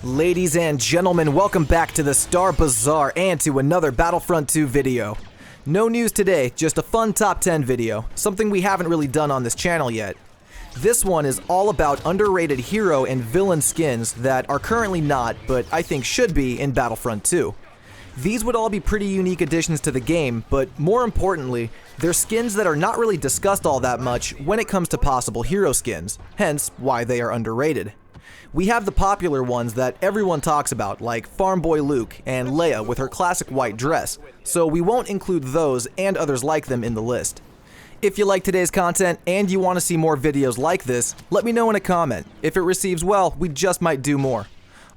Ladies and gentlemen, welcome back to the Star Bazaar and to another Battlefront 2 video. No news today, just a fun top 10 video, something we haven't really done on this channel yet. This one is all about underrated hero and villain skins that are currently not, but I think should be, in Battlefront 2. These would all be pretty unique additions to the game, but more importantly, they're skins that are not really discussed all that much when it comes to possible hero skins, hence why they are underrated. We have the popular ones that everyone talks about, like Farm Boy Luke and Leia with her classic white dress, so we won't include those and others like them in the list. If you like today's content and you want to see more videos like this, let me know in a comment. If it receives well, we just might do more.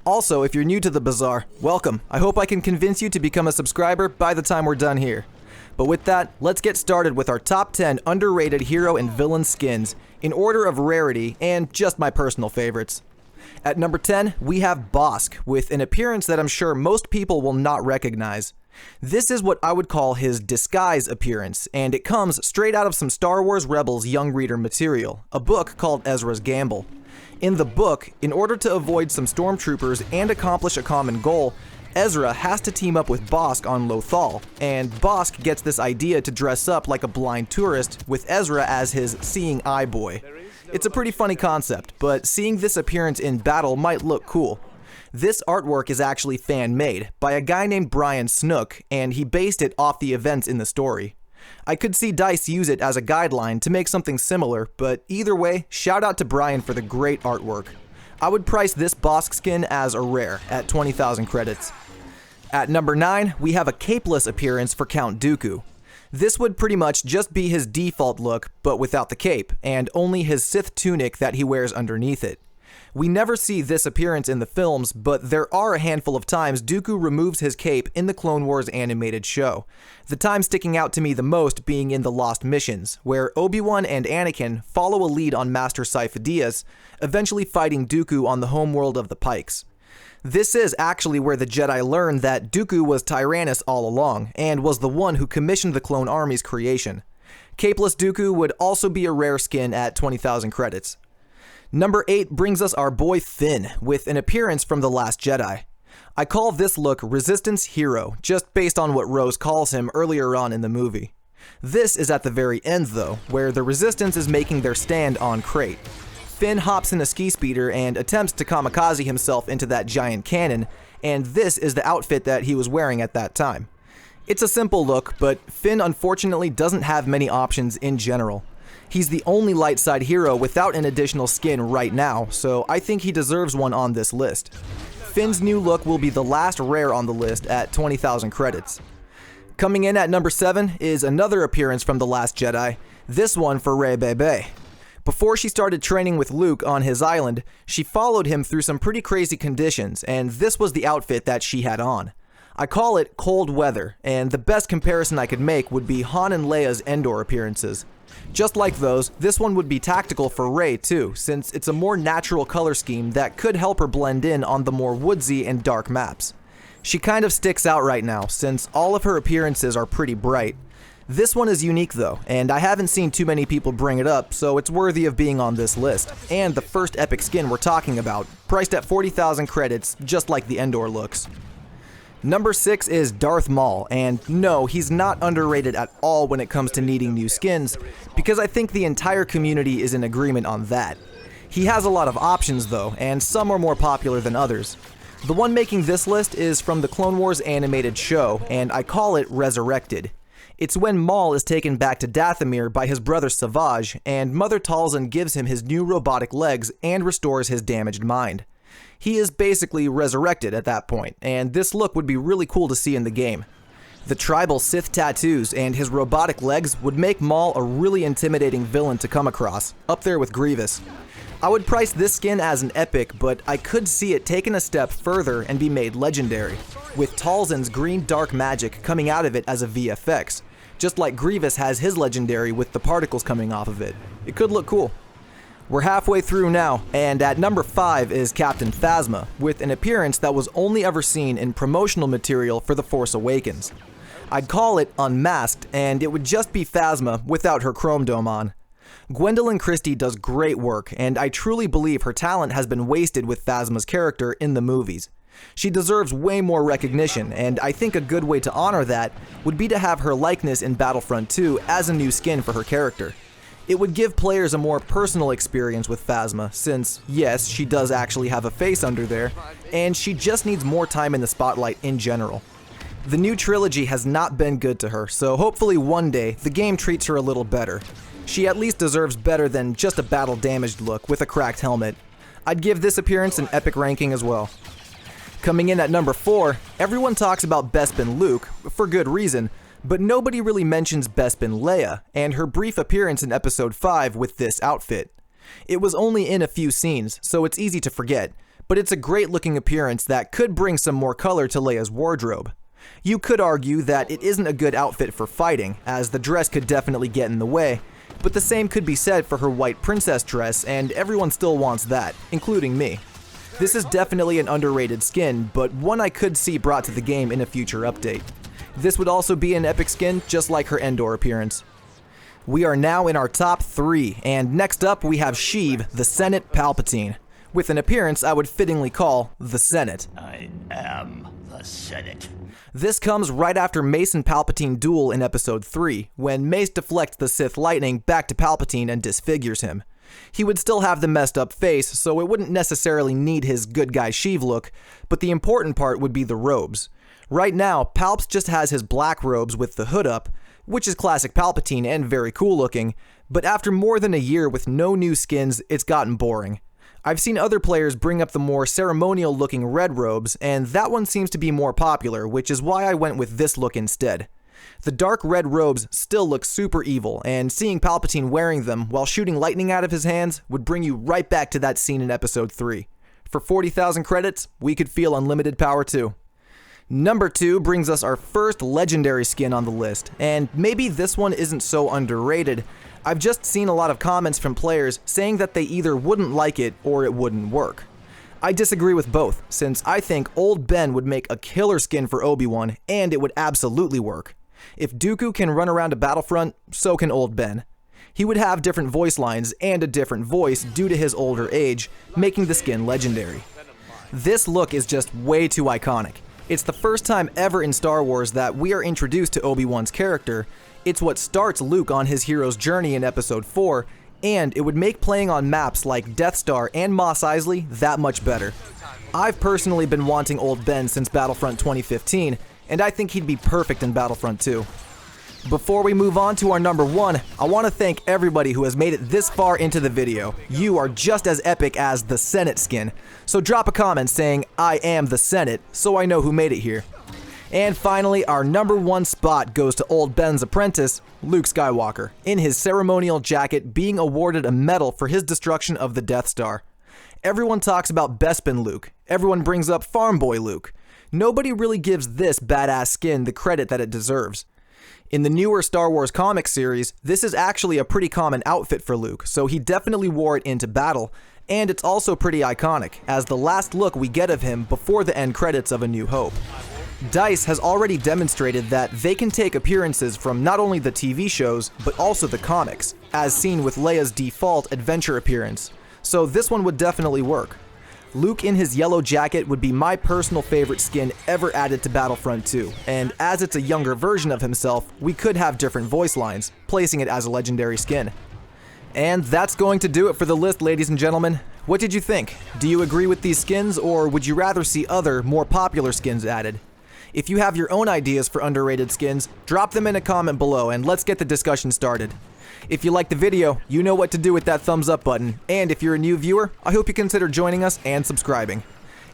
Also, if you're new to the Bazaar, welcome. I hope I can convince you to become a subscriber by the time we're done here. But with that, let's get started with our top 10 underrated hero and villain skins in order of rarity and just my personal favorites. At number 10, we have BOSSK, with an appearance that I'm sure most people will not recognize. This is what I would call his disguise appearance, and it comes straight out of some Star Wars Rebels young reader material, a book called Ezra's Gamble. In the book, in order to avoid some stormtroopers and accomplish a common goal, Ezra has to team up with BOSSK on Lothal, and BOSSK gets this idea to dress up like a blind tourist with Ezra as his seeing eye boy. It's a pretty funny concept, but seeing this appearance in battle might look cool. This artwork is actually fan-made by a guy named Brian Snook, and he based it off the events in the story. I could see DICE use it as a guideline to make something similar, but either way, shout out to Brian for the great artwork. I would price this BOSSK skin as a rare at 20,000 credits. At number 9, we have a capeless appearance for Count Dooku. This would pretty much just be his default look, but without the cape, and only his Sith tunic that he wears underneath it. We never see this appearance in the films, but there are a handful of times Dooku removes his cape in the Clone Wars animated show. The time sticking out to me the most being in the Lost Missions, where Obi-Wan and Anakin follow a lead on Master Sifo-Dyas, eventually fighting Dooku on the homeworld of the Pikes. This is actually where the Jedi learned that Dooku was Tyrannus all along, and was the one who commissioned the clone army's creation. Capeless Dooku would also be a rare skin at 20,000 credits. Number 8 brings us our boy Finn, with an appearance from The Last Jedi. I call this look Resistance Hero, just based on what Rose calls him earlier on in the movie. This is at the very end though, where the Resistance is making their stand on Crate. Finn hops in a ski speeder and attempts to kamikaze himself into that giant cannon, and this is the outfit that he was wearing at that time. It's a simple look, but Finn unfortunately doesn't have many options in general. He's the only light side hero without an additional skin right now, so I think he deserves one on this list. Finn's new look will be the last rare on the list at 20,000 credits. Coming in at number 7 is another appearance from The Last Jedi, this one for Rey Bebe. Before she started training with Luke on his island, she followed him through some pretty crazy conditions, and this was the outfit that she had on. I call it cold weather, and the best comparison I could make would be Han and Leia's Endor appearances. Just like those, this one would be tactical for Rey too, since it's a more natural color scheme that could help her blend in on the more woodsy and dark maps. She kind of sticks out right now, since all of her appearances are pretty bright. This one is unique though, and I haven't seen too many people bring it up, so it's worthy of being on this list, and the first epic skin we're talking about, priced at 40,000 credits, just like the Endor looks. Number 6 is Darth Maul, and no, he's not underrated at all when it comes to needing new skins, because I think the entire community is in agreement on that. He has a lot of options though, and some are more popular than others. The one making this list is from the Clone Wars animated show, and I call it Resurrected. It's when Maul is taken back to Dathomir by his brother Savage, and Mother Talzin gives him his new robotic legs and restores his damaged mind. He is basically resurrected at that point, and this look would be really cool to see in the game. The tribal Sith tattoos and his robotic legs would make Maul a really intimidating villain to come across, up there with Grievous. I would price this skin as an epic, but I could see it taken a step further and be made legendary, with Talzin's green dark magic coming out of it as a VFX, just like Grievous has his legendary with the particles coming off of it. It could look cool. We're halfway through now, and at number 5 is Captain Phasma, with an appearance that was only ever seen in promotional material for The Force Awakens. I'd call it Unmasked, and it would just be Phasma without her chrome dome on. Gwendolyn Christie does great work, and I truly believe her talent has been wasted with Phasma's character in the movies. She deserves way more recognition, and I think a good way to honor that would be to have her likeness in Battlefront 2 as a new skin for her character. It would give players a more personal experience with Phasma, since, yes, she does actually have a face under there, and she just needs more time in the spotlight in general. The new trilogy has not been good to her, so hopefully one day the game treats her a little better. She at least deserves better than just a battle-damaged look with a cracked helmet. I'd give this appearance an epic ranking as well. Coming in at number 4, everyone talks about BESPIN Luke, for good reason, but nobody really mentions BESPIN Leia and her brief appearance in Episode 5 with this outfit. It was only in a few scenes, so it's easy to forget, but it's a great looking appearance that could bring some more color to Leia's wardrobe. You could argue that it isn't a good outfit for fighting, as the dress could definitely get in the way, but the same could be said for her white princess dress, and everyone still wants that, including me. This is definitely an underrated skin, but one I could see brought to the game in a future update. This would also be an epic skin, just like her Endor appearance. We are now in our top 3, and next up we have Sheev, the Senate Palpatine, with an appearance I would fittingly call the Senate. I am the Senate. This comes right after Mace and Palpatine duel in Episode 3, when Mace deflects the Sith lightning back to Palpatine and disfigures him. He would still have the messed up face, so it wouldn't necessarily need his good guy Sheev look, but the important part would be the robes. Right now, Palps just has his black robes with the hood up, which is classic Palpatine and very cool looking, but after more than a year with no new skins, it's gotten boring. I've seen other players bring up the more ceremonial looking red robes, and that one seems to be more popular, which is why I went with this look instead. The dark red robes still look super evil, and seeing Palpatine wearing them while shooting lightning out of his hands would bring you right back to that scene in Episode 3. For 40,000 credits, we could feel unlimited power too. Number 2 brings us our first legendary skin on the list, and maybe this one isn't so underrated. I've just seen a lot of comments from players saying that they either wouldn't like it or it wouldn't work. I disagree with both, since I think Old Ben would make a killer skin for Obi-Wan, and it would absolutely work. If DOOKU can run around a Battlefront, so can Old Ben. He would have different voice lines and a different voice due to his older age, making the skin legendary. This look is just way too iconic. It's the first time ever in Star Wars that we are introduced to Obi-Wan's character. It's what starts Luke on his hero's journey in Episode 4, and it would make playing on maps like Death Star and Mos Eisley that much better. I've personally been wanting Old Ben since Battlefront 2015, and I think he'd be perfect in Battlefront 2. Before we move on to our number 1, I want to thank everybody who has made it this far into the video. You are just as epic as the Senate skin, so drop a comment saying, "I am the Senate," so I know who made it here. And finally, our number 1 spot goes to Old Ben's apprentice, Luke Skywalker, in his ceremonial jacket being awarded a medal for his destruction of the Death Star. Everyone talks about Bespin Luke, everyone brings up Farm Boy Luke. Nobody really gives this badass skin the credit that it deserves. In the newer Star Wars comic series, this is actually a pretty common outfit for Luke, so he definitely wore it into battle, and it's also pretty iconic, as the last look we get of him before the end credits of A New Hope. DICE has already demonstrated that they can take appearances from not only the TV shows, but also the comics, as seen with Leia's default adventure appearance, so this one would definitely work. Luke in his yellow jacket would be my personal favorite skin ever added to Battlefront 2, and as it's a younger version of himself, we could have different voice lines, placing it as a legendary skin. And that's going to do it for the list, ladies and gentlemen. What did you think? Do you agree with these skins, or would you rather see other, more popular skins added? If you have your own ideas for underrated skins, drop them in a comment below and let's get the discussion started. If you liked the video, you know what to do with that thumbs up button, and if you're a new viewer, I hope you consider joining us and subscribing.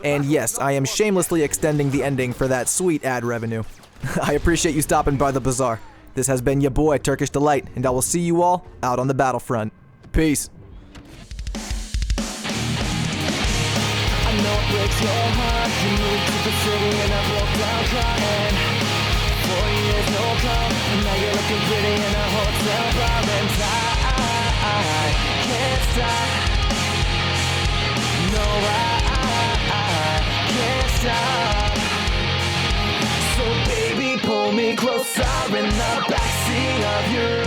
And yes, I am shamelessly extending the ending for that sweet ad revenue. I appreciate you stopping by the bazaar. This has been your boy, Turkish Delight, and I will see you all out on the battlefront. Peace. I know it breaks your heart. You moved to the city and I broke down crying. 4 years no come, and now you're looking pretty in a hotel bar. And I can't stop. No, I can't stop. So baby, pull me closer. king of your